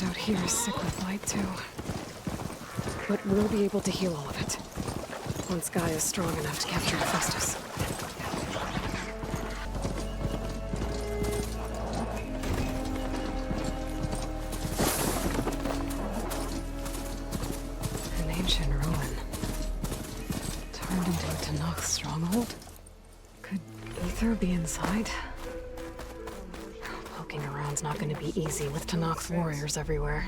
out here is sick with blight too. But we'll be able to heal all of it. Once Guy is strong enough to capture Hephaestus. An ancient ruin. Turned into a Tanakh stronghold? Could Ether be inside? Poking around's not going to be easy with Tanakh's warriors everywhere.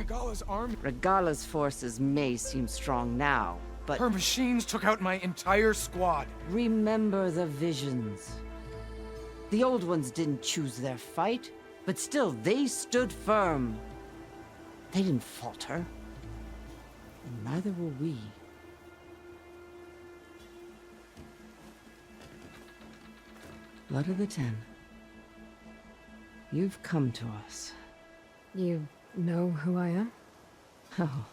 Regala's forces may seem strong now, but... Her machines took out my entire squad. Remember the visions. The old ones didn't choose their fight, but still, they stood firm. They didn't falter. And neither will we. Blood of the Ten. You've come to us. You know who I am? Oh,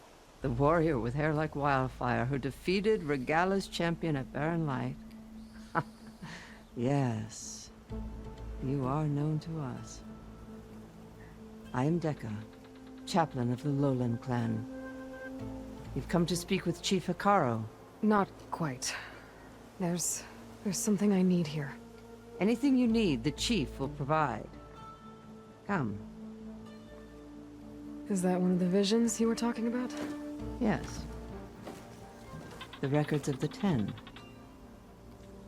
the warrior with hair like wildfire who defeated Regala's champion at Barren Light. Yes, you are known to us. I am Dekka, chaplain of the Lowland clan. You've come to speak with Chief Hikaru. Not quite. There's something I need here. Anything you need, the chief will provide. Come. Is that one of the visions you were talking about? Yes. The records of the 10.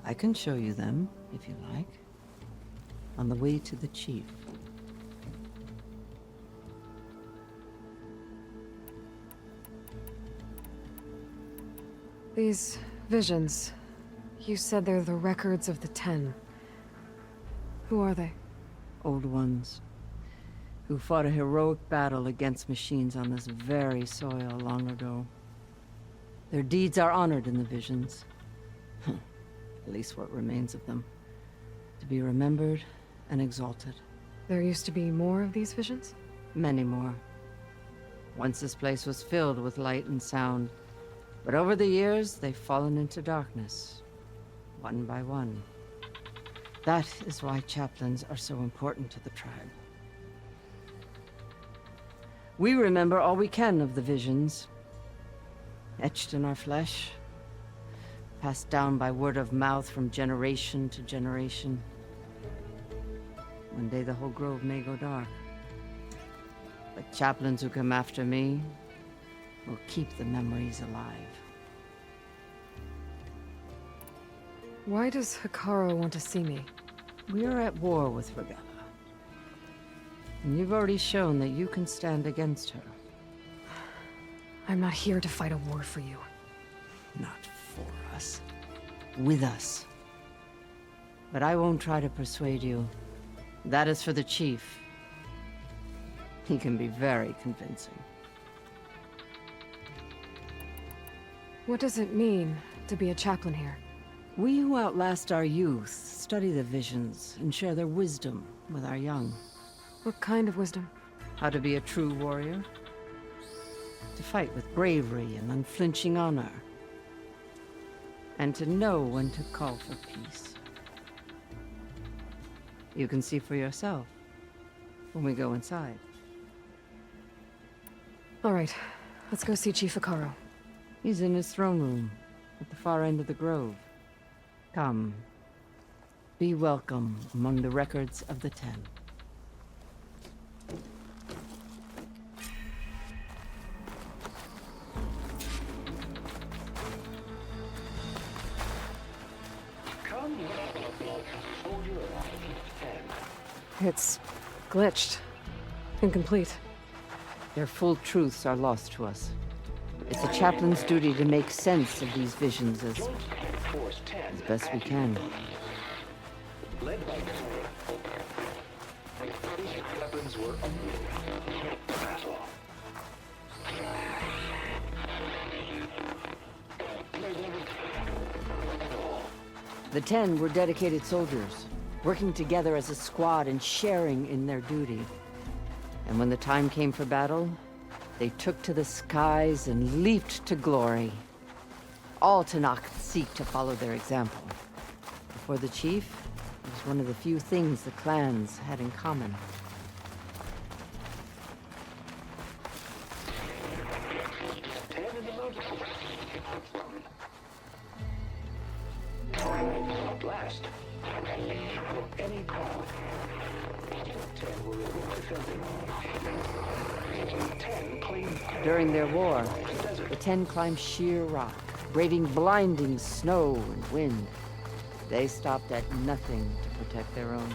I can show you them, if you like. On the way to the chief. These visions, you said they're the records of the 10. Who are they? Old ones, who fought a heroic battle against machines on this very soil long ago. Their deeds are honored in the visions. At least what remains of them. To be remembered and exalted. There used to be more of these visions? Many more. Once this place was filled with light and sound. But over the years, they've fallen into darkness. One by one. That is why chaplains are so important to the tribe. We remember all we can of the visions. Etched in our flesh. Passed down by word of mouth from generation to generation. One day the whole grove may go dark. But chaplains who come after me will keep the memories alive. Why does Hikaru want to see me? We are at war with Regala. And you've already shown that you can stand against her. I'm not here to fight a war for you. Not for us. With us. But I won't try to persuade you. That is for the chief. He can be very convincing. What does it mean to be a chaplain here? We who outlast our youth study the visions and share their wisdom with our young. What kind of wisdom? How to be a true warrior. To fight with bravery and unflinching honor. And to know when to call for peace. You can see for yourself when we go inside. All right, let's go see Chief Hikaru. He's in his throne room at the far end of the grove. Come. Be welcome among the records of the 10. It's glitched. Incomplete. Their full truths are lost to us. It's a chaplain's duty to make sense of these visions as best we can. The 10 were dedicated soldiers, working together as a squad and sharing in their duty. And when the time came for battle, they took to the skies and leaped to glory. All Tanakh seek to follow their example. For the chief, it was one of the few things the clans had in common. At last. Any call. 10 were defending. 10 claimed. During their war, the 10 climbed sheer rock, braving blinding snow and wind. They stopped at nothing to protect their own.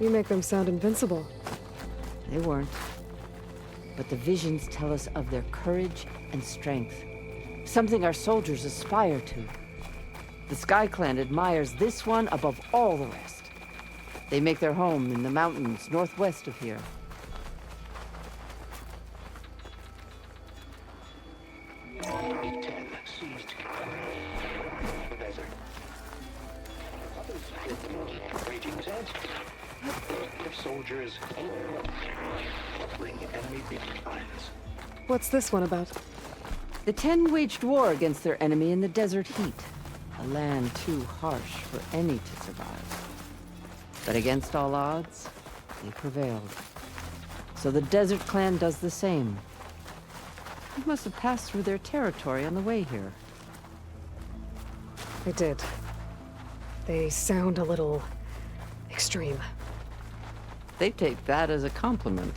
You make them sound invincible. They weren't. But the visions tell us of their courage and strength. Something our soldiers aspire to. The Sky Clan admires this one above all the rest. They make their home in the mountains northwest of here. Seized the desert. Others raging sands. The soldiers bring enemy lines. What's this one about? The 10 waged war against their enemy in the desert heat. A land too harsh for any to survive. But against all odds, they prevailed. So the Desert Clan does the same. You must have passed through their territory on the way here. I did. They sound a little extreme. They take that as a compliment.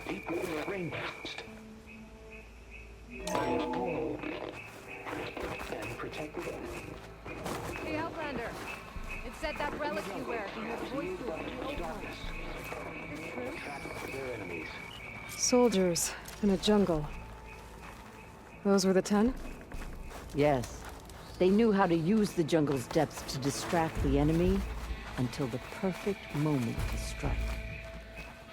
Deeply in the rainforest. And protected enemy. Hey, Outlander. It said that relic you wear can have voices. Darkness. Trap their enemies. Soldiers in a jungle. Those were the 10? Yes. They knew how to use the jungle's depths to distract the enemy until the perfect moment to strike.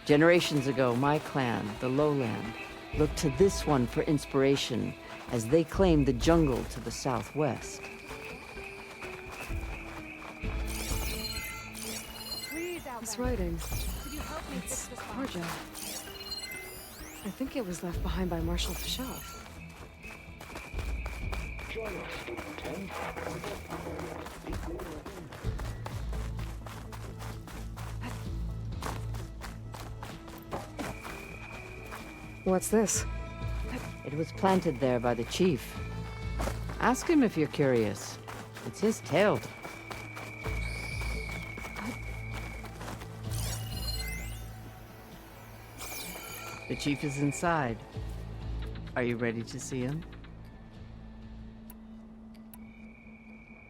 Generations ago, my clan, the Lowland, looked to this one for inspiration as they claimed the jungle to the southwest. Please, This Outlander. writing, Could you help me fix it's this Georgia. I think it was left behind by Marshal Fishav. Join us, 10. What's this? It was planted there by the chief. Ask him if you're curious. It's his tale. The chief is inside. Are you ready to see him?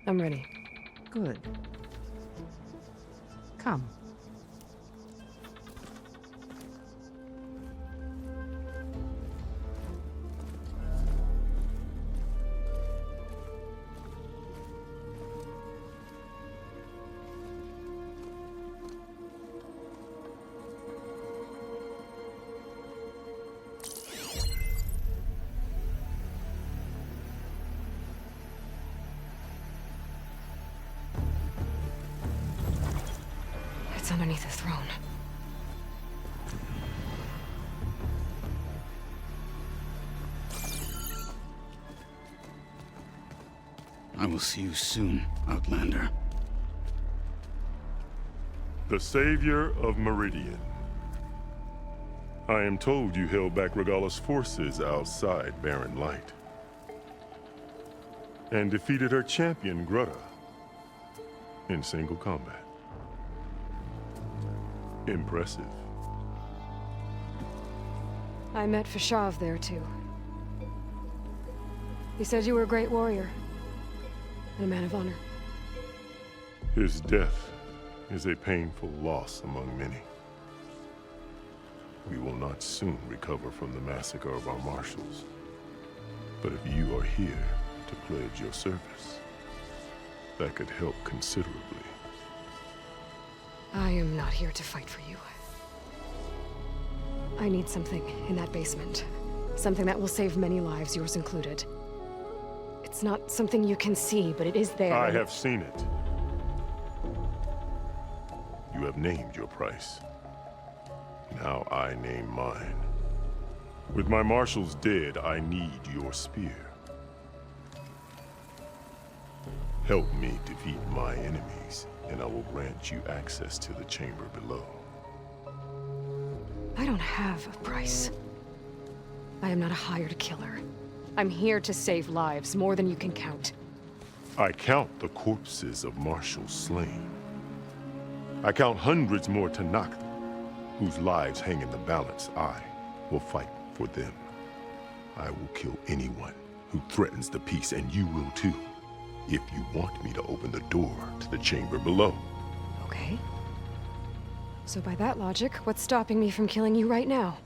I'm ready. Good. Come. It's underneath the throne. I will see you soon, Outlander. The savior of Meridian. I am told you held back Regalla's forces outside Barren Light. And defeated her champion, Grutta, in single combat. Impressive. I met Fishav there, too. He said you were a great warrior. And a man of honor. His death is a painful loss among many. We will not soon recover from the massacre of our marshals. But if you are here to pledge your service, that could help considerably. I am not here to fight for you. I need something in that basement. Something that will save many lives, yours included. It's not something you can see, but it is there. I have seen it. You have named your price. Now I name mine. With my marshals dead, I need your spear. Help me defeat my enemies, and I will grant you access to the chamber below. I don't have a price. I am not a hired killer. I'm here to save lives, more than you can count. I count the corpses of marshals slain. I count hundreds more Tanakh, whose lives hang in the balance. I will fight for them. I will kill anyone who threatens the peace, and you will too, if you want me to open the door to the chamber below. Okay. So by that logic, what's stopping me from killing you right now?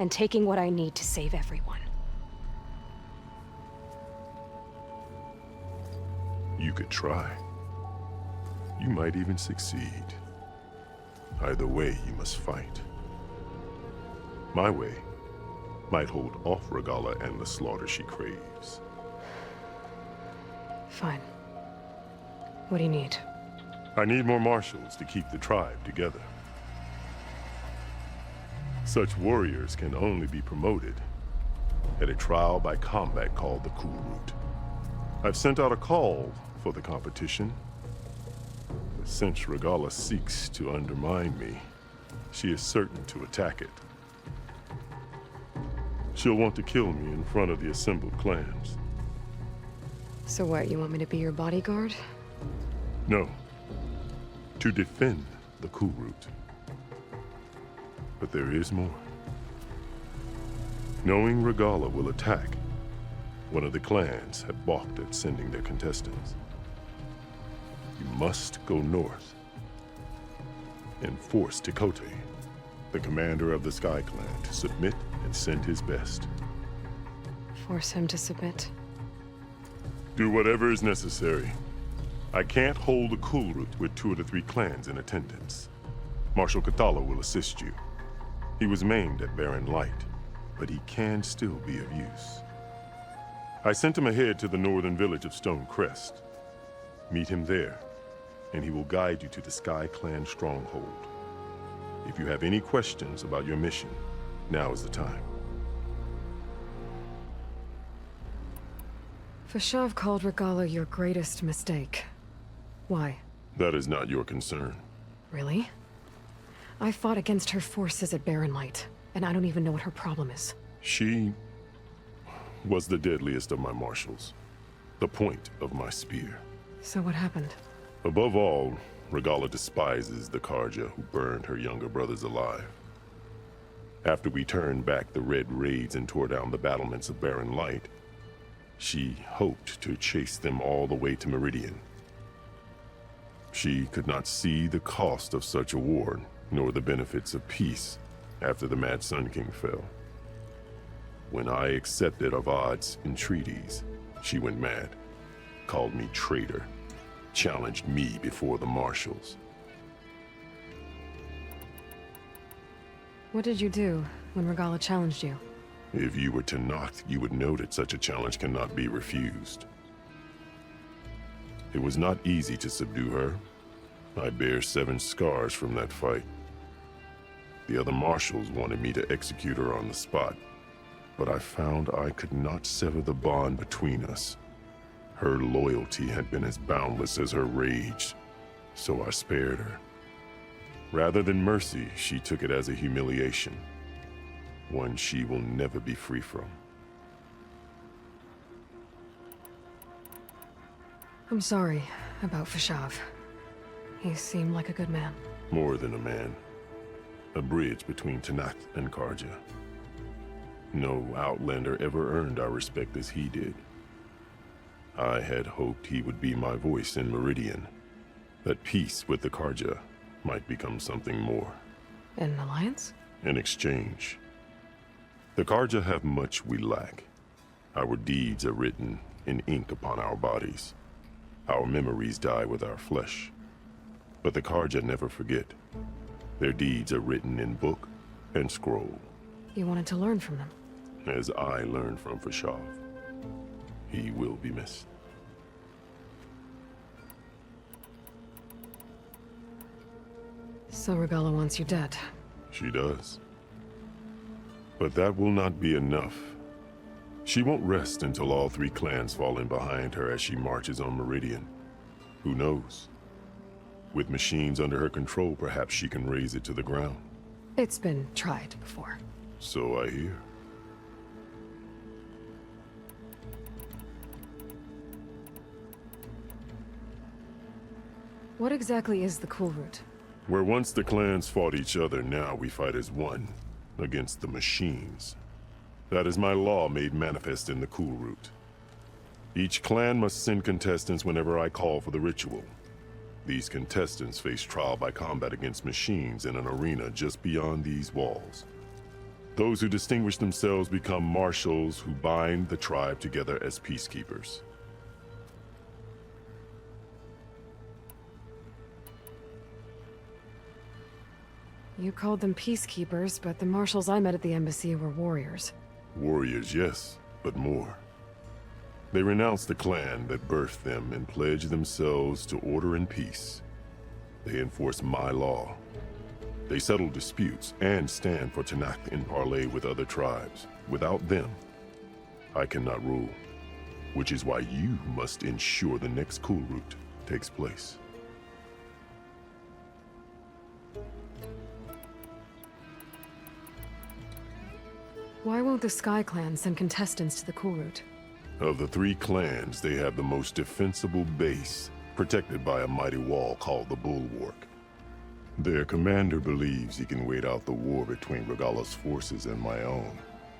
And taking what I need to save everyone? You could try. You might even succeed. Either way, you must fight. My way might hold off Regalla and the slaughter she craves. Fine. What do you need? I need more marshals to keep the tribe together. Such warriors can only be promoted at a trial by combat called the Cool Route. I've sent out a call for the competition. But since Regalla seeks to undermine me, she is certain to attack it. She'll want to kill me in front of the assembled clans. So what, you want me to be your bodyguard? No. To defend the Cool Route. But there is more. Knowing Regalla will attack, one of the clans had balked at sending their contestants. You must go north and force Tekote, the commander of the Sky Clan, to submit and send his best. Force him to submit. Do whatever is necessary. I can't hold a Cool Route with 2 of the 3 clans in attendance. Marshal Cathala will assist you. He was maimed at Barren Light, but he can still be of use. I sent him ahead to the northern village of Stone Crest. Meet him there, and he will guide you to the Sky Clan stronghold. If you have any questions about your mission, now is the time. Fashav called Regalla your greatest mistake. Why? That is not your concern. Really? I fought against her forces at Barren Light, and I don't even know what her problem is. She was the deadliest of my marshals, the point of my spear. So what happened? Above all, Regalla despises the Karja who burned her younger brothers alive. After we turned back the Red Raids and tore down the battlements of Barren Light, she hoped to chase them all the way to Meridian. She could not see the cost of such a war, nor the benefits of peace after the Mad Sun King fell. When I accepted Avad's entreaties, she went mad, called me traitor, challenged me before the marshals. What did you do when Regalla challenged you? If you were Tanakh, you would know that such a challenge cannot be refused. It was not easy to subdue her. I bear 7 scars from that fight. The other marshals wanted me to execute her on the spot, but I found I could not sever the bond between us. Her loyalty had been as boundless as her rage, so I spared her. Rather than mercy, she took it as a humiliation, one she will never be free from. I'm sorry about Fashav. He seemed like a good man. More than a man. A bridge between Tanakh and Karja. No Outlander ever earned our respect as he did. I had hoped he would be my voice in Meridian, that peace with the Karja might become something more. An alliance? In exchange. The Karja have much we lack. Our deeds are written in ink upon our bodies. Our memories die with our flesh. But the Karja never forget. Their deeds are written in book and scroll. You wanted to learn from them? As I learned from Fashav. He will be missed. So Regalla wants you dead. She does. But that will not be enough. She won't rest until all 3 clans fall in behind her as she marches on Meridian. Who knows? With machines under her control, perhaps she can raise it to the ground. It's been tried before. So I hear. What exactly is the Cool Route? Where once the clans fought each other, now we fight as one, against the machines. That is my law made manifest in the Cool Route. Each clan must send contestants whenever I call for the ritual. These contestants face trial by combat against machines in an arena just beyond these walls. Those who distinguish themselves become marshals who bind the tribe together as peacekeepers. You called them peacekeepers, but the marshals I met at the embassy were warriors. Warriors, yes, but more. They renounce the clan that birthed them and pledge themselves to order and peace. They enforce my law. They settle disputes and stand for Tanakh in parley with other tribes. Without them, I cannot rule, which is why you must ensure the next Cool Route takes place. Why won't the Sky Clan send contestants to the Cool Route? Of the three clans, they have the most defensible base, protected by a mighty wall called the Bulwark. Their commander believes he can wait out the war between Regalla's forces and my own,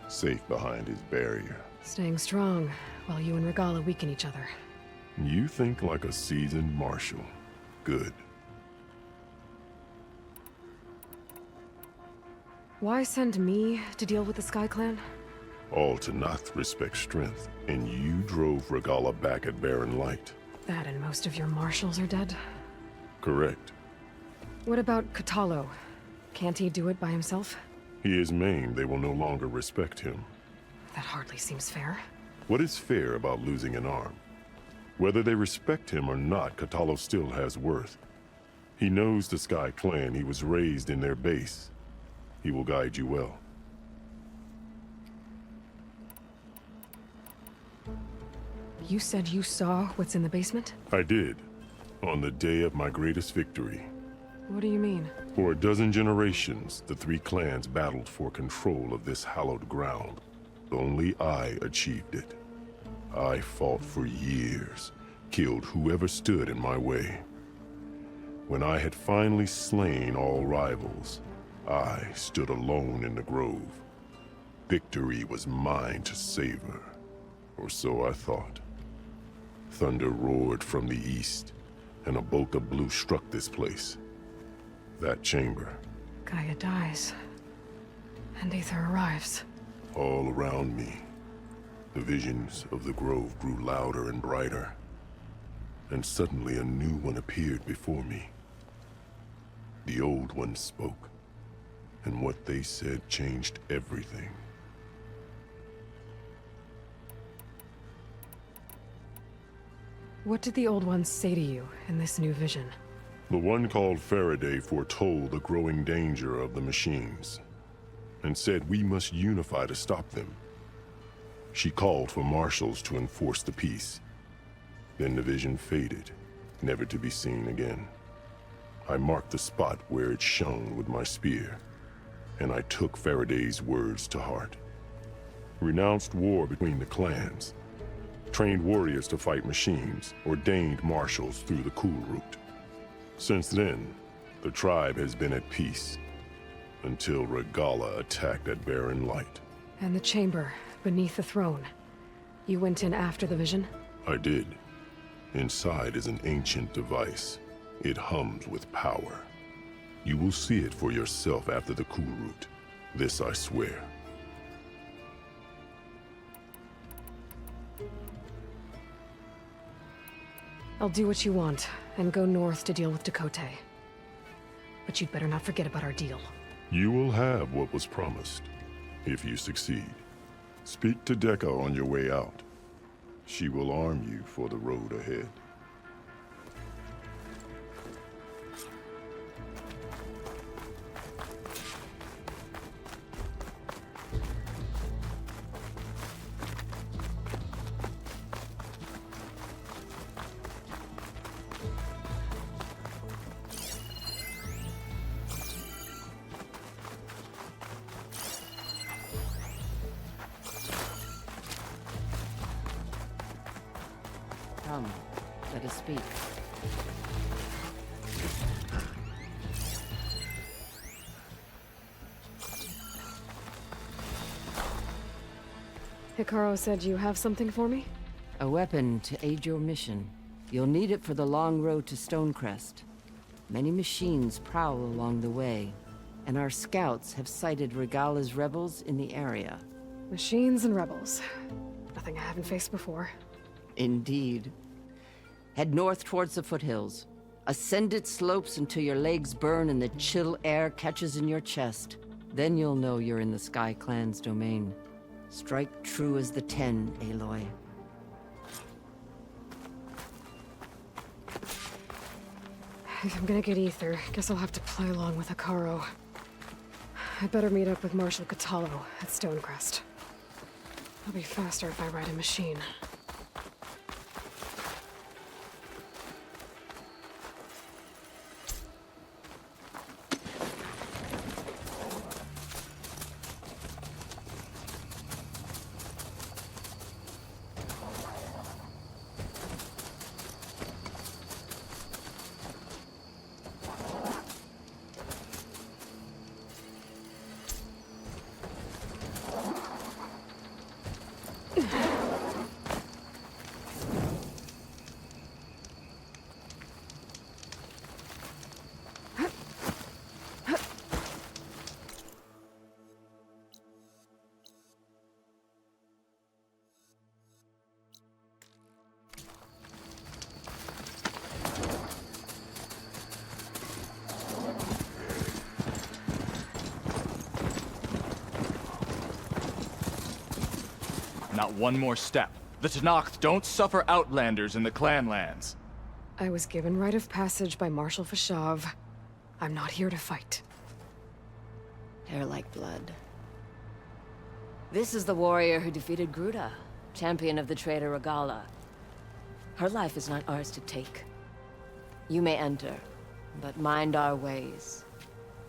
safe behind his barrier. Staying strong, while you and Regalla weaken each other. You think like a seasoned marshal. Good. Why send me to deal with the Sky Clan? All Tanakh respect strength, and you drove Regalla back at Barren Light. That and most of your marshals are dead? Correct. What about Katalo? Can't he do it by himself? He is maimed, they will no longer respect him. That hardly seems fair. What is fair about losing an arm? Whether they respect him or not, Katalo still has worth. He knows the Sky Clan, he was raised in their base. He will guide you well. You said you saw what's in the basement? I did, on the day of my greatest victory. What do you mean? For a dozen generations, the three clans battled for control of this hallowed ground. Only I achieved it. I fought for years, killed whoever stood in my way. When I had finally slain all rivals, I stood alone in the grove. Victory was mine to savor, or so I thought. Thunder roared from the east, and a bolt of blue struck this place. That chamber. Gaia dies, and Aether arrives. All around me, the visions of the grove grew louder and brighter, and suddenly a new one appeared before me. The old one spoke, and what they said changed everything. What did the old ones say to you in this new vision? The one called Faraday foretold the growing danger of the machines, and said we must unify to stop them. She called for marshals to enforce the peace. Then the vision faded, never to be seen again. I marked the spot where it shone with my spear, and I took Faraday's words to heart. Renounced war between the clans, trained warriors to fight machines, ordained marshals through the Cool Route. Since then, the tribe has been at peace, until Regalla attacked at Barren Light. And the chamber, beneath the throne. You went in after the vision? I did. Inside is an ancient device. It hums with power. You will see it for yourself after the Cool Route. This I swear. I'll do what you want, and go north to deal with Dakota. But you'd better not forget about our deal. You will have what was promised, if you succeed. Speak to Dekka on your way out. She will arm you for the road ahead. speak. Hikaru said you have something for me? A weapon to aid your mission. You'll need it for the long road to Stonecrest. Many machines prowl along the way, and our scouts have sighted Regala's rebels in the area. Machines and rebels. Nothing I haven't faced before. Indeed. Head north towards the foothills. Ascend its slopes until your legs burn and the chill air catches in your chest. Then you'll know you're in the Sky Clan's domain. Strike true as the 10, Aloy. If I'm gonna get ether, guess I'll have to play along with Hikaru. I'd better meet up with Marshal Catallo at Stonecrest. I'll be faster if I ride a machine. Not one more step. The Tenakth don't suffer outlanders in the Clanlands. I was given rite of passage by Marshal Fashav. I'm not here to fight. Hair like blood. This is the warrior who defeated Gruta, champion of the traitor Regala. Her life is not ours to take. You may enter, but mind our ways.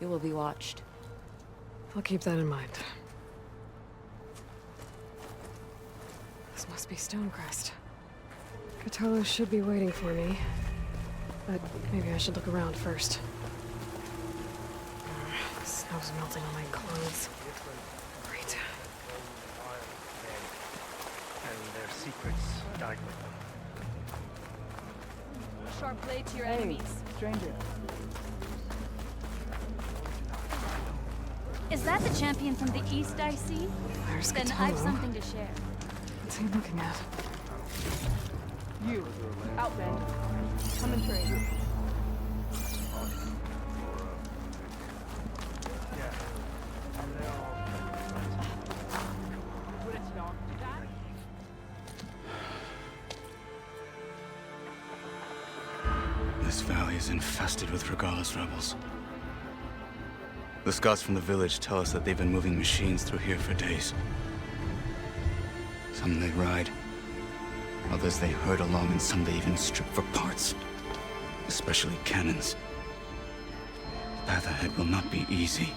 You will be watched. I'll keep that in mind. This must be Stonecrest. Catallo should be waiting for me. But maybe I should look around first. The snow's melting on my clothes. Great. And their secrets died with them. Sharp blade to your enemies. Stranger. Is that the champion from the east I see? There's Then Catallo. I've something to share. What's he looking at? You, Outlander. Come and trade. This valley is infested with Regala's rebels. The scouts from the village tell us that they've been moving machines through here for days. Some they ride, others they herd along, and some they even strip for parts. Especially cannons. The path ahead will not be easy.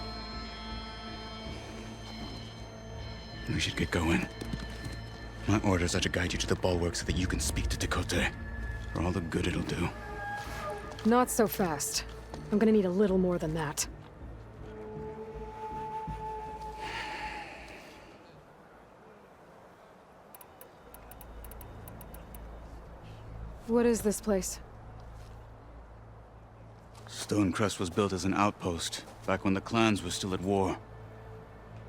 We should get going. My orders are to guide you to the bulwark so that you can speak to Tekote. For all the good it'll do. Not so fast. I'm gonna need a little more than that. What is this place? Stonecrest was built as an outpost, back when the clans were still at war.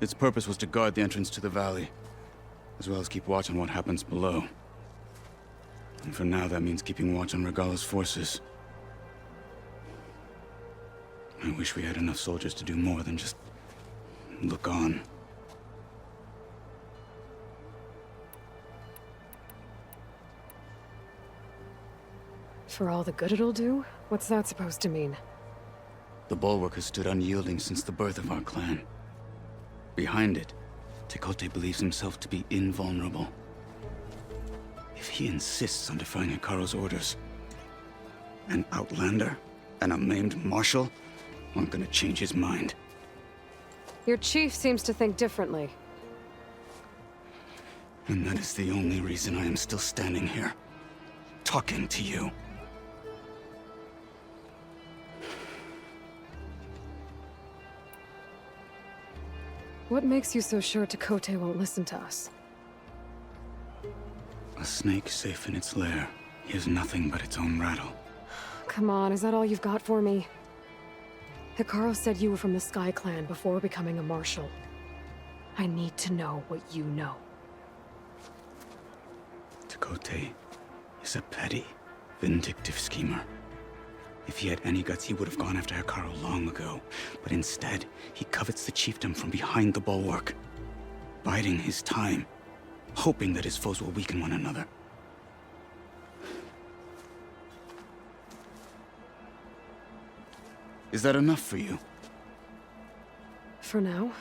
Its purpose was to guard the entrance to the valley, as well as keep watch on what happens below. And for now, that means keeping watch on Regala's forces. I wish we had enough soldiers to do more than just look on. For all the good it'll do? What's that supposed to mean? The bulwark has stood unyielding since the birth of our clan. Behind it, Tekote believes himself to be invulnerable. If he insists on defying Hikaru's orders, an outlander and a maimed marshal aren't gonna change his mind. Your chief seems to think differently. And that is the only reason I am still standing here, talking to you. What makes you so sure Tekote won't listen to us? A snake safe in its lair hears nothing but its own rattle. Come on, is that all you've got for me? Hikaru said you were from the Sky Clan before becoming a marshal. I need to know what you know. Tekote is a petty, vindictive schemer. If he had any guts, he would have gone after Hikaru long ago. But instead, he covets the chiefdom from behind the bulwark, biding his time, hoping that his foes will weaken one another. Is that enough for you? For now.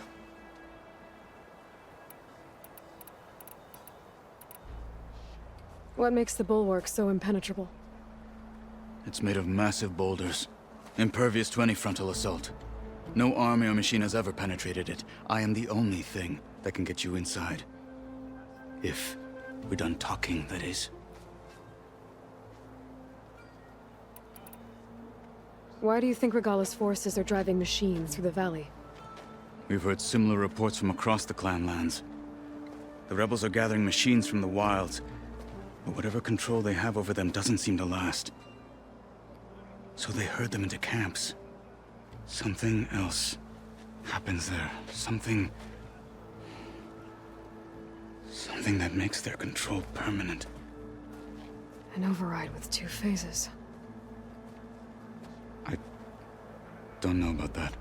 What makes the bulwark so impenetrable? It's made of massive boulders, impervious to any frontal assault. No army or machine has ever penetrated it. I am the only thing that can get you inside. If we're done talking, that is. Why do you think Regala's forces are driving machines through the valley? We've heard similar reports from across the clan lands. The rebels are gathering machines from the wilds, but whatever control they have over them doesn't seem to last. So they herd them into camps. Something else happens there. Something that makes their control permanent. An override with 2 phases. I don't know about that.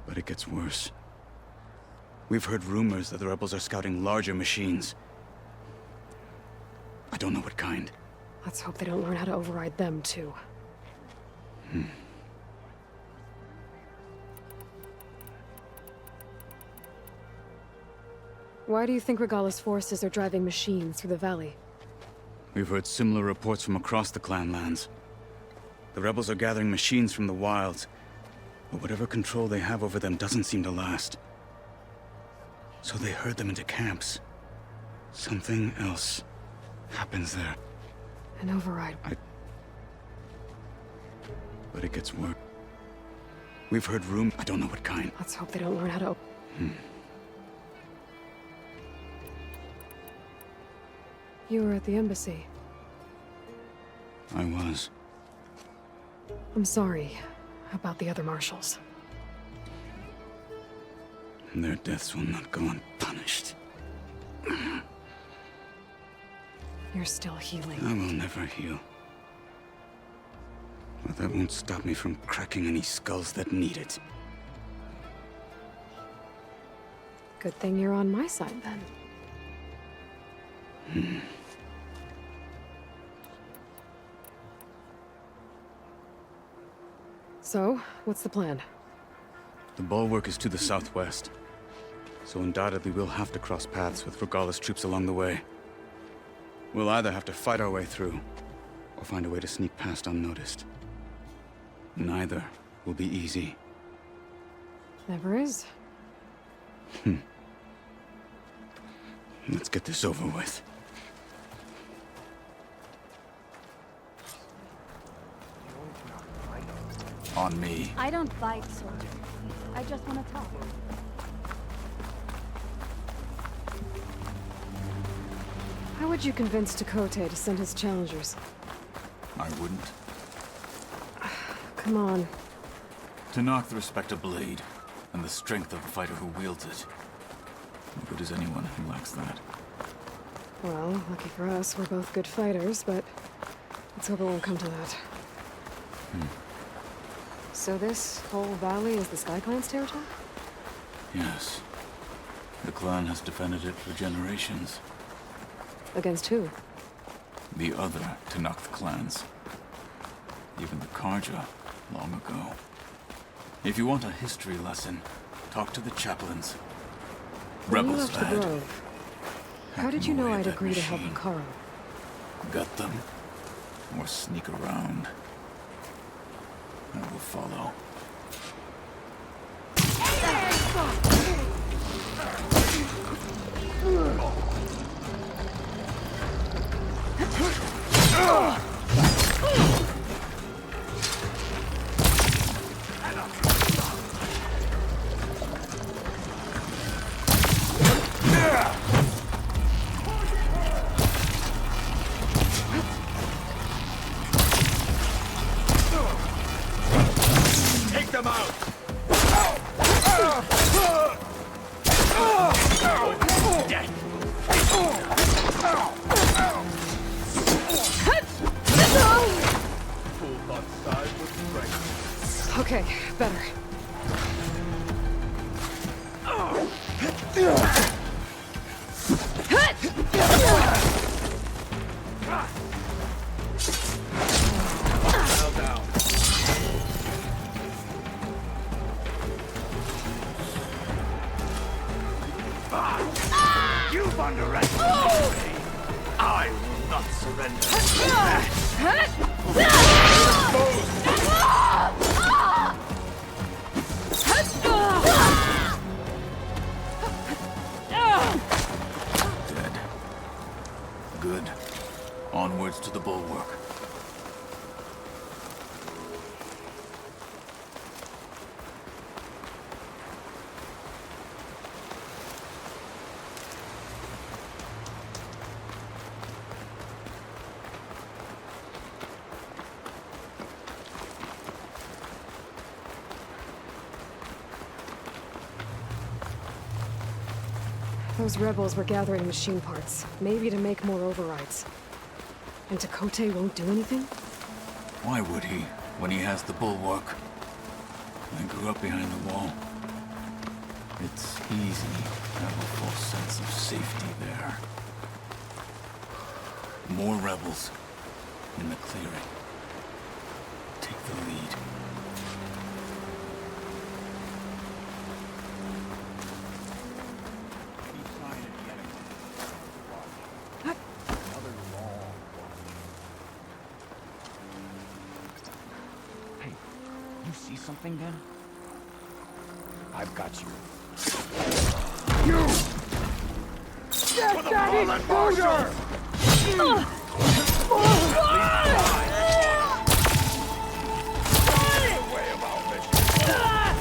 But it gets worse. We've heard rumors that the rebels are scouting larger machines. I don't know what kind. Let's hope they don't learn how to override them, too. Why do you think Regala's forces are driving machines through the valley? We've heard similar reports from across the clan lands. The rebels are gathering machines from the wilds, but whatever control they have over them doesn't seem to last. So they herd them into camps. Something else happens there. An override. But it gets worse. We've heard I don't know what kind. Let's hope they don't learn how to... You were at the embassy. I was. I'm sorry about the other marshals. Their deaths will not go unpunished. You're still healing. I will never heal. But that won't stop me from cracking any skulls that need it. Good thing you're on my side, then. So, what's the plan? The bulwark is to the southwest, so undoubtedly we'll have to cross paths with Regala's troops along the way. We'll either have to fight our way through, or find a way to sneak past unnoticed. Neither will be easy. Never is. Let's get this over with. On me. I don't fight, soldier. I just want to talk. How would you convince Tekote to send his challengers? I wouldn't. Come on. To knock the respect of blade, and the strength of the fighter who wields it. No good is anyone who lacks that. Well, lucky for us, we're both good fighters, but let's hope it won't come to that. So this whole valley is the Sky Clan's territory? Yes. The clan has defended it for generations. Against who? The other Tenakth clans. Even the Karja, long ago. If you want a history lesson, talk to the chaplains. When you Rebels, left the lad. Grove, how did you Hack know away I'd that agree to help machine. Hikaru? Gut them, or sneak around. I will follow. Okay, better. You've underestimated me. I will not surrender. Dead. Good. Onwards to the bulwark. Those rebels were gathering machine parts, maybe to make more overrides. And Tekote won't do anything? Why would he, when he has the bulwark? I grew up behind the wall. It's easy to have a false sense of safety there. More rebels in the clearing. Take the lead. See something then? I've got you. Get that intruder!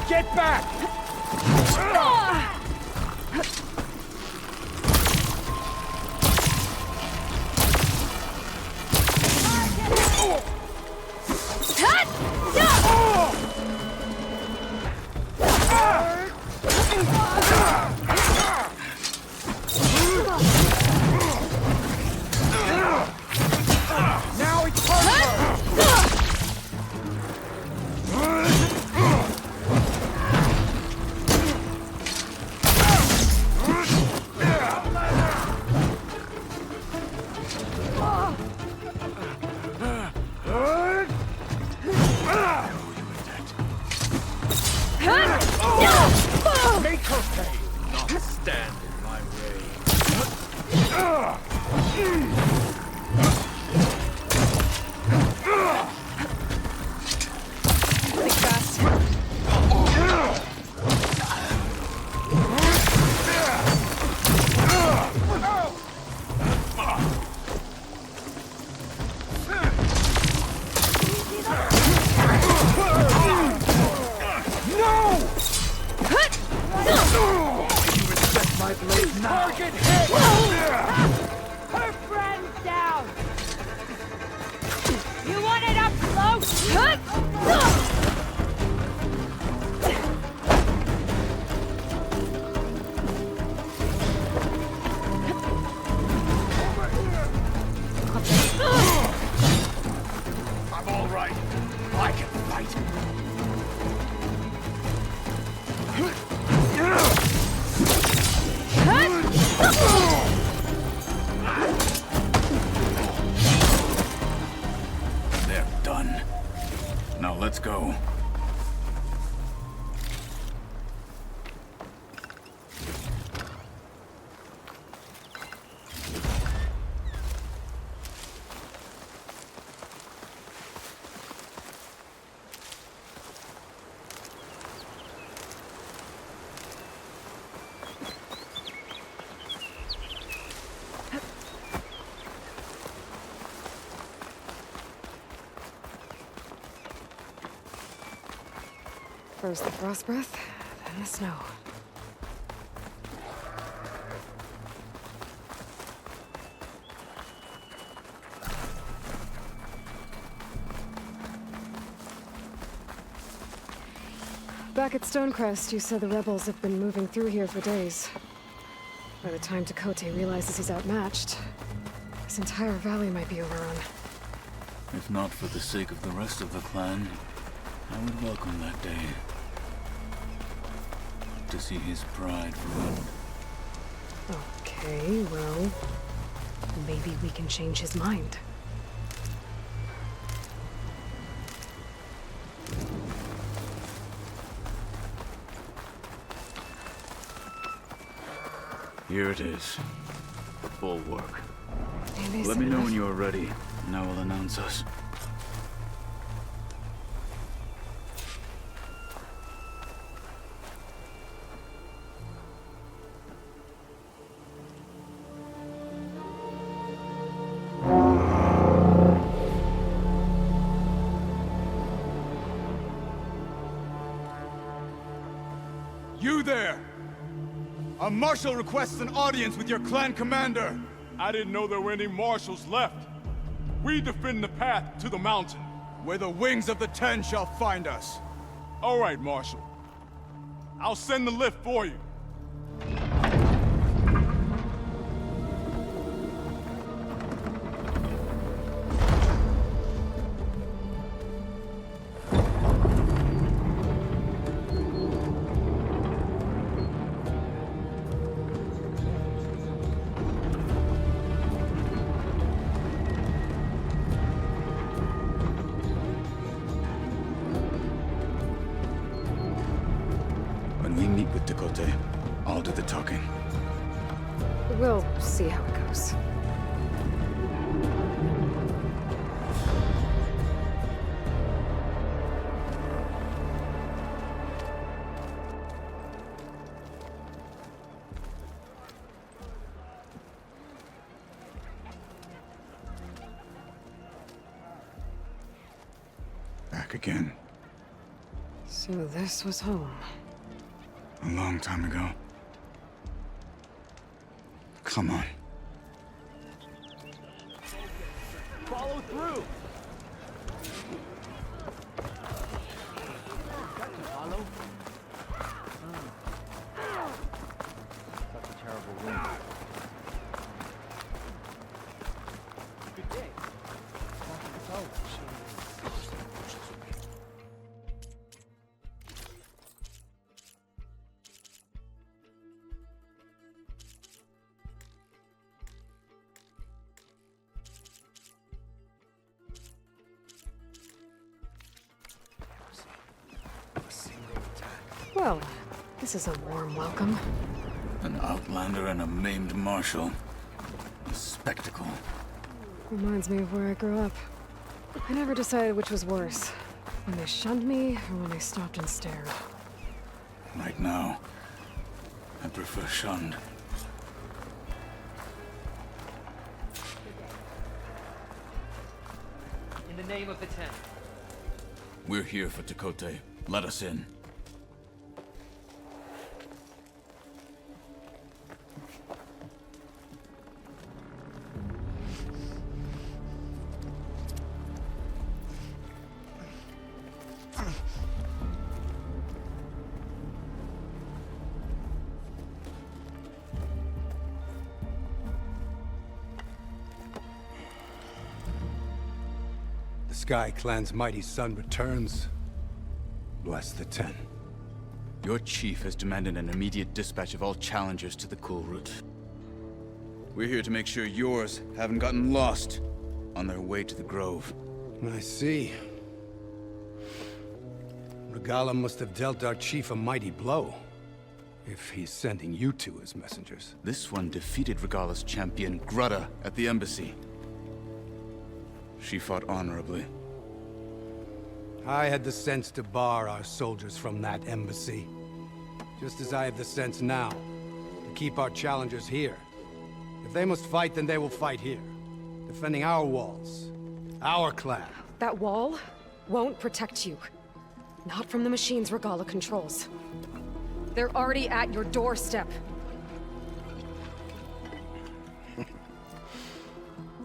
Get back! Now it's make her pay. Not stand in my Think fast. My blade now. Target hit! Her friend's down! You want it up close? I'm all right. I can fight. They're done. Now let's go. First the frost breath, then the snow. Back at Stonecrest, you said the rebels have been moving through here for days. By the time Tekote realizes he's outmatched, this entire valley might be overrun. If not for the sake of the rest of the clan, I would welcome that day. To see his pride ruined. Okay, well, maybe we can change his mind. Here it is. The bulwark. Maybe Let me know when you are ready, and I will announce us. You there! A marshal requests an audience with your clan commander! I didn't know there were any marshals left. We defend the path to the mountain. Where the wings of the Ten shall find us. All right, Marshal. I'll send the lift for you. When we meet with Tekote, I'll do the talking. We'll see how it goes. Back again. So this was home. A long time ago. Come on. Follow through! Follow? Such a terrible wind. Good day. Well, this is a warm welcome. An outlander and a maimed marshal. A spectacle. Reminds me of where I grew up. I never decided which was worse. When they shunned me, or when they stopped and stared. Right now, I prefer shunned. In the name of the Ten. We're here for Tekote. Let us in. The Sky Clan's mighty son returns. Bless the Ten. Your chief has demanded an immediate dispatch of all challengers to the Cool Route. We're here to make sure yours haven't gotten lost on their way to the Grove. I see. Regala must have dealt our chief a mighty blow, if he's sending you two as messengers. This one defeated Regala's champion, Grudda, at the embassy. She fought honorably. I had the sense to bar our soldiers from that embassy. Just as I have the sense now, to keep our challengers here. If they must fight, then they will fight here. Defending our walls. Our clan. That wall won't protect you. Not from the machines Regala controls. They're already at your doorstep.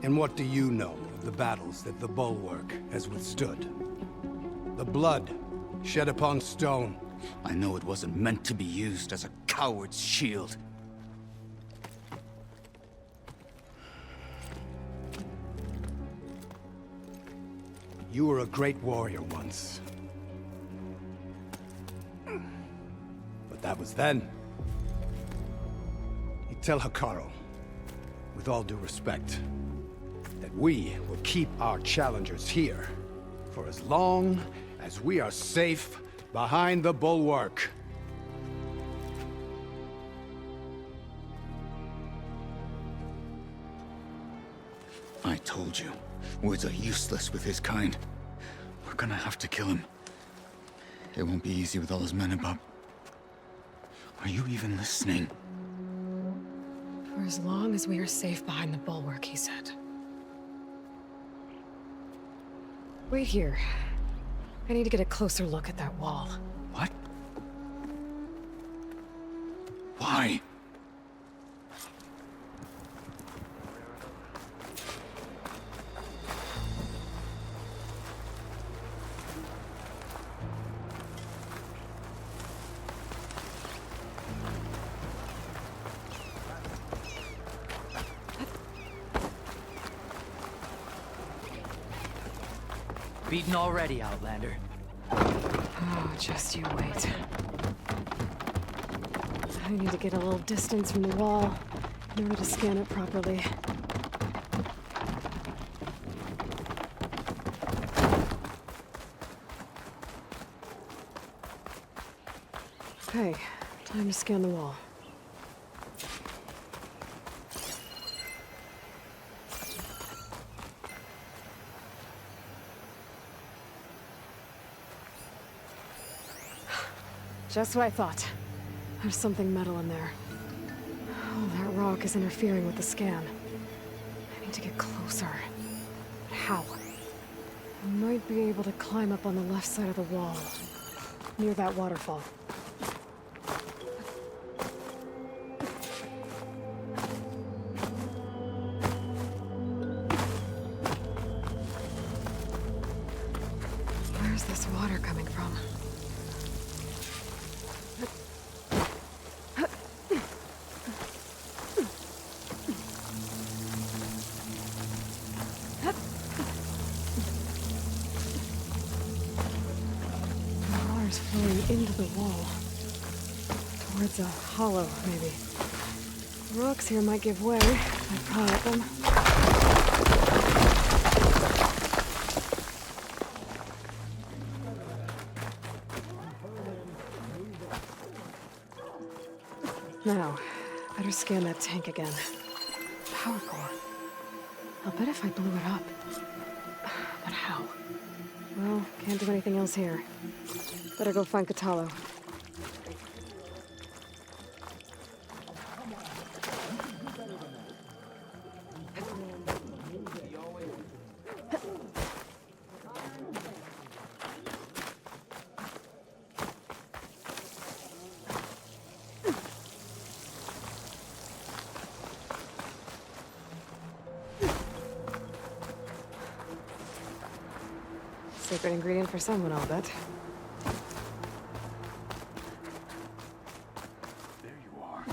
And what do you know of the battles that the Bulwark has withstood? The blood shed upon stone. I know it wasn't meant to be used as a coward's shield. You were a great warrior once. that was then. You tell Hikaru, with all due respect, that we will keep our challengers here for as long as we are safe behind the bulwark. I told you, words are useless with his kind. We're gonna have to kill him. It won't be easy with all his men about. Are you even listening? For as long as we are safe behind the bulwark, he said. Wait here. I need to get a closer look at that wall. What? Why? Beaten already, Outlander. Oh, just you wait. I need to get a little distance from the wall in order to scan it properly. Okay, time to scan the wall. Just what I thought. There's something metal in there. Oh, that rock is interfering with the scan. I need to get closer. But how? I might be able to climb up on the left side of the wall, near that waterfall. Where's this water coming from? Flowing into the wall. Towards a hollow, maybe. The rocks here might give way if I pry at them. Now, better scan that tank again. Power core. I'll bet if I blew it up. But how? Well, can't do anything else here. Better go find Katalo. Secret ingredient for someone, I'll bet. There you are.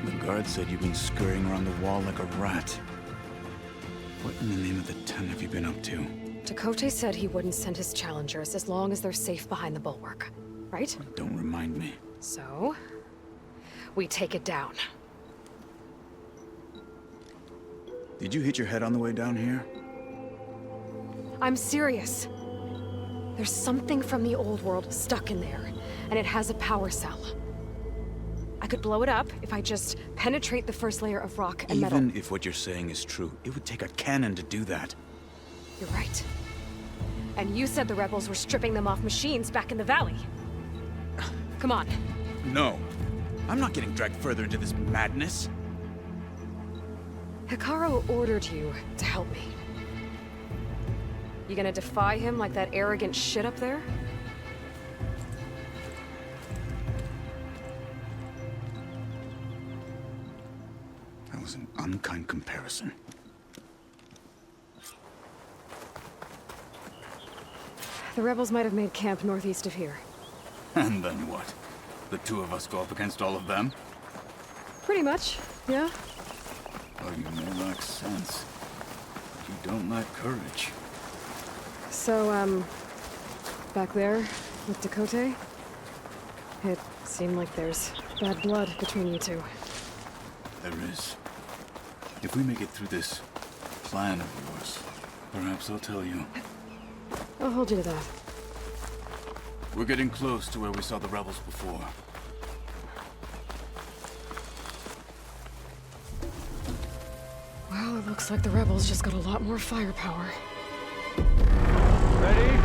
The guard said you've been scurrying around the wall like a rat. What in the name of the ten have you been up to? Chakotay said he wouldn't send his challengers as long as they're safe behind the bulwark, right? Don't remind me. So, we take it down. Did you hit your head on the way down here? I'm serious. There's something from the old world stuck in there, and it has a power cell. I could blow it up if I just penetrate the first layer of rock and metal. Even if what you're saying is true, it would take a cannon to do that. You're right. And you said the rebels were stripping them off machines back in the valley. Come on. No. I'm not getting dragged further into this madness. Hikaru ordered you to help me. You gonna defy him like that arrogant shit up there? That was an unkind comparison. The rebels might have made camp northeast of here. And then what? The two of us go up against all of them? Pretty much, yeah. Oh, you may lack sense, but you don't lack courage. So, Back there, with Dakota, it seemed like there's bad blood between you two. There is. If we make it through this plan of yours, perhaps I'll tell you. I'll hold you to that. We're getting close to where we saw the rebels before. Well, it looks like the rebels just got a lot more firepower. Ready?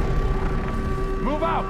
Move out!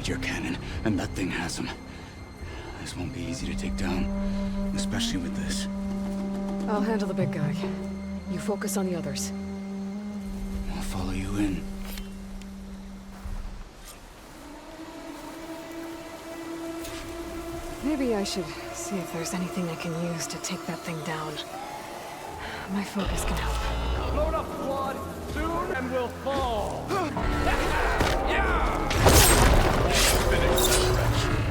Your cannon, and that thing has him. This won't be easy to take down, especially with this. I'll handle the big guy. You focus on the others. I'll follow you in. Maybe I should see if there's anything I can use to take that thing down. My focus can help. Load up, squad! Soon and we'll fall! Finish that wretch.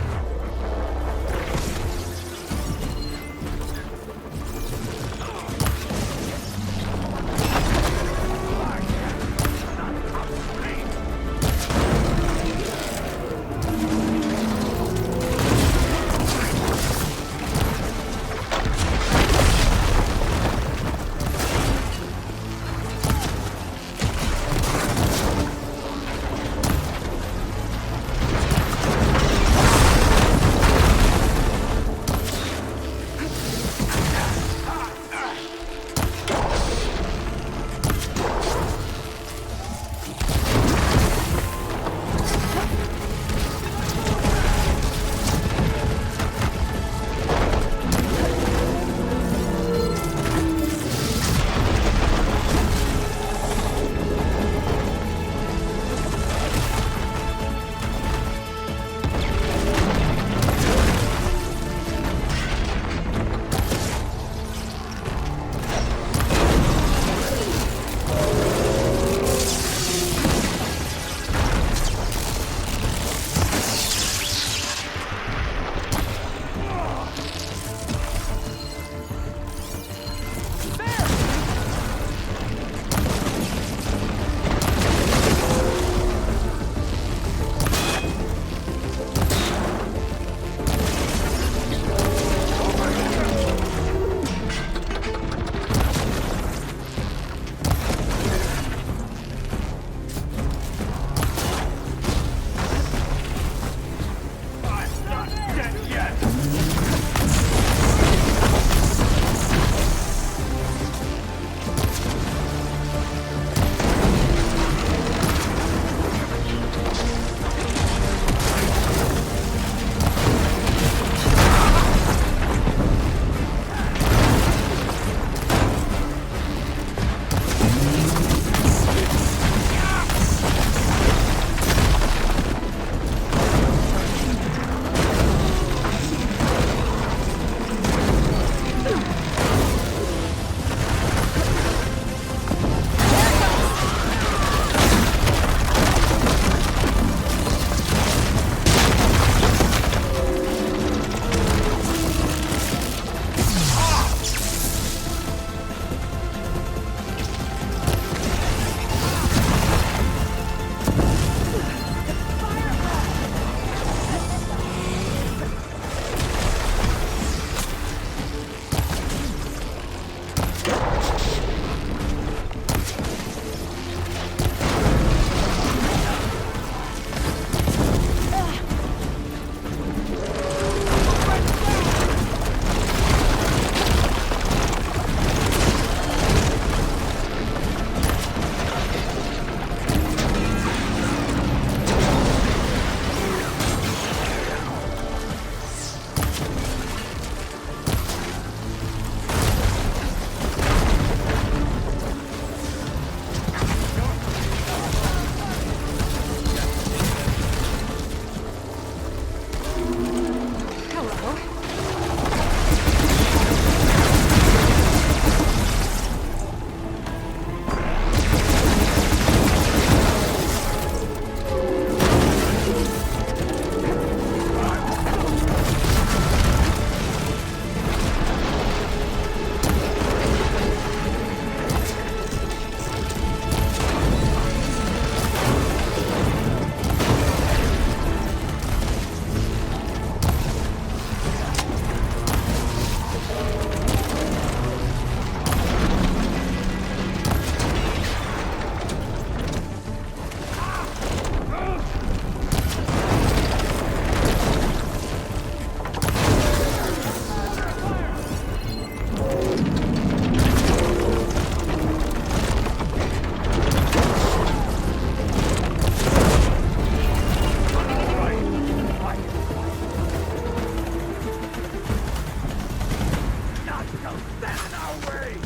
Don't stand in our way!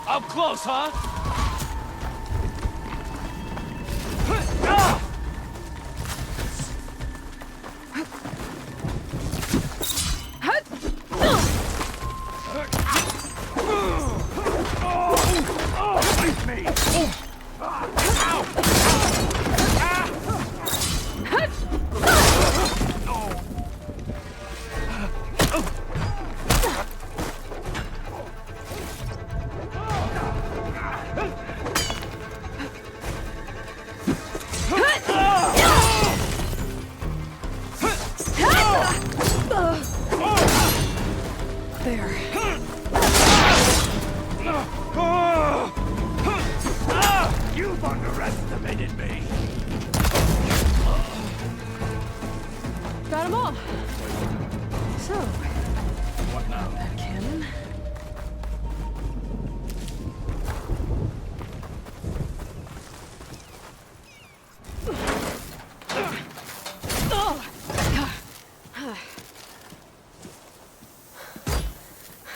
Up close, huh? You've underestimated me. Got them all. So, What now? that cannon.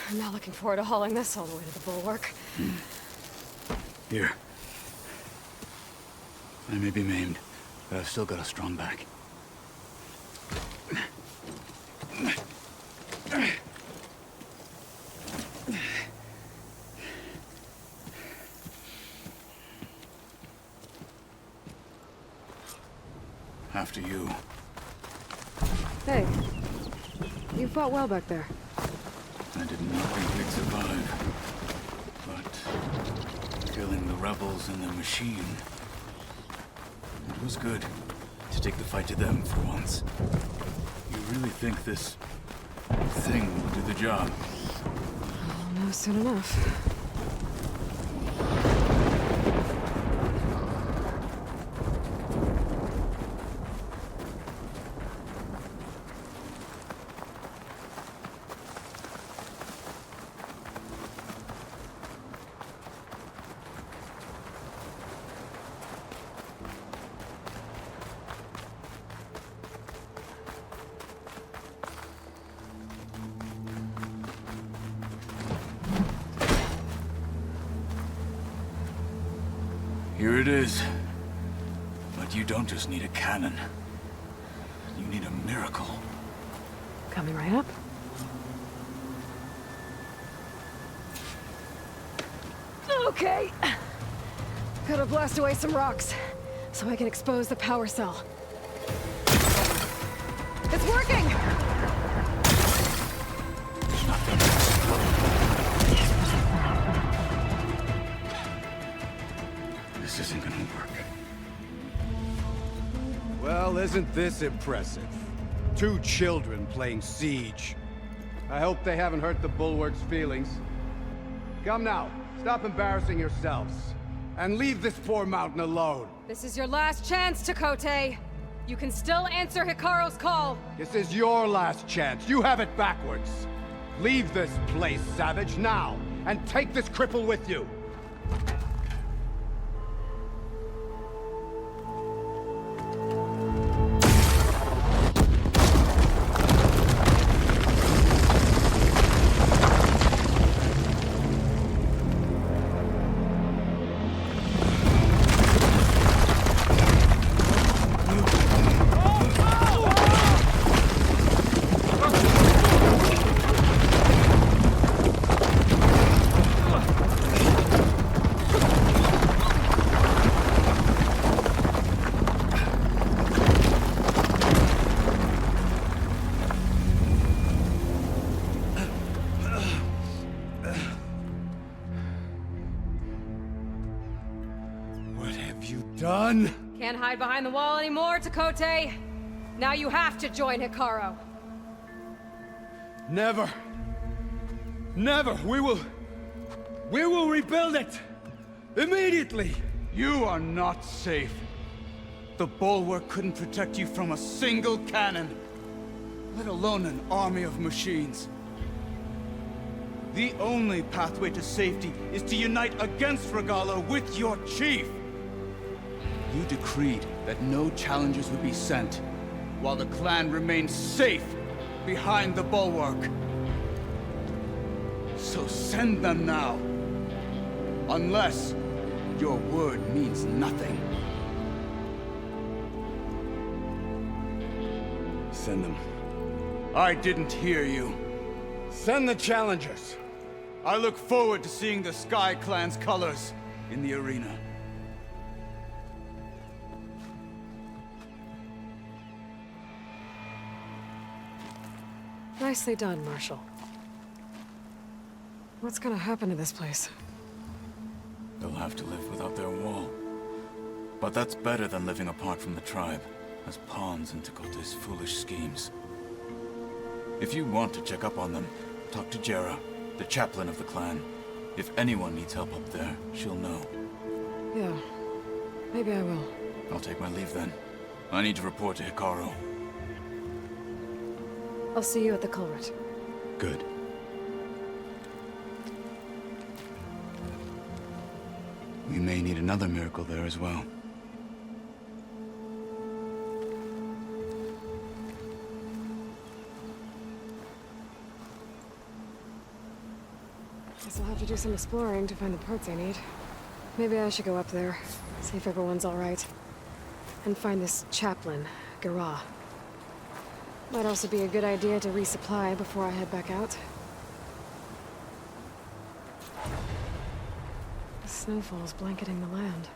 I'm not looking forward to hauling this all the way to the bulwark. Here. I may be maimed, but I've still got a strong back. After you. Hey, you fought well back there. I did not think we'd survive. But killing the rebels and the machine, it was good to take the fight to them for once. You really think this thing will do the job? I'll know soon enough. Here it is. But you don't just need a cannon. You need a miracle. Coming right up. Okay. Gotta blast away some rocks, so I can expose the power cell. It's working! This isn't gonna work. Well, isn't this impressive? 2 children playing siege. I hope they haven't hurt the Bulwark's feelings. Come now, stop embarrassing yourselves. And leave this poor mountain alone. This is your last chance, Chakotay. You can still answer Hikaru's call. This is your last chance. You have it backwards. Leave this place, Savage, now. And take this cripple with you. Done? Can't hide behind the wall anymore, Chakotay. Now you have to join Hikaru. Never. Never. We will rebuild it. Immediately. You are not safe. The Bulwark couldn't protect you from a single cannon, let alone an army of machines. The only pathway to safety is to unite against Regalla with your chief. You decreed that no challengers would be sent, while the clan remained safe behind the Bulwark. So send them now. Unless your word means nothing. Send them. I didn't hear you. Send the challengers. I look forward to seeing the Sky Clan's colors in the arena. Nicely done, Marshal. What's gonna happen to this place? They'll have to live without their wall. But that's better than living apart from the tribe, as pawns in Tekote's foolish schemes. If you want to check up on them, talk to Jera, the chaplain of the clan. If anyone needs help up there, she'll know. Yeah, maybe I will. I'll take my leave then. I need to report to Hikaru. I'll see you at the culvert. Good. We may need another miracle there as well. Guess I'll have to do some exploring to find the parts I need. Maybe I should go up there, see if everyone's alright. And find this chaplain, Guerrilla. Might also be a good idea to resupply before I head back out. The snowfall's blanketing the land.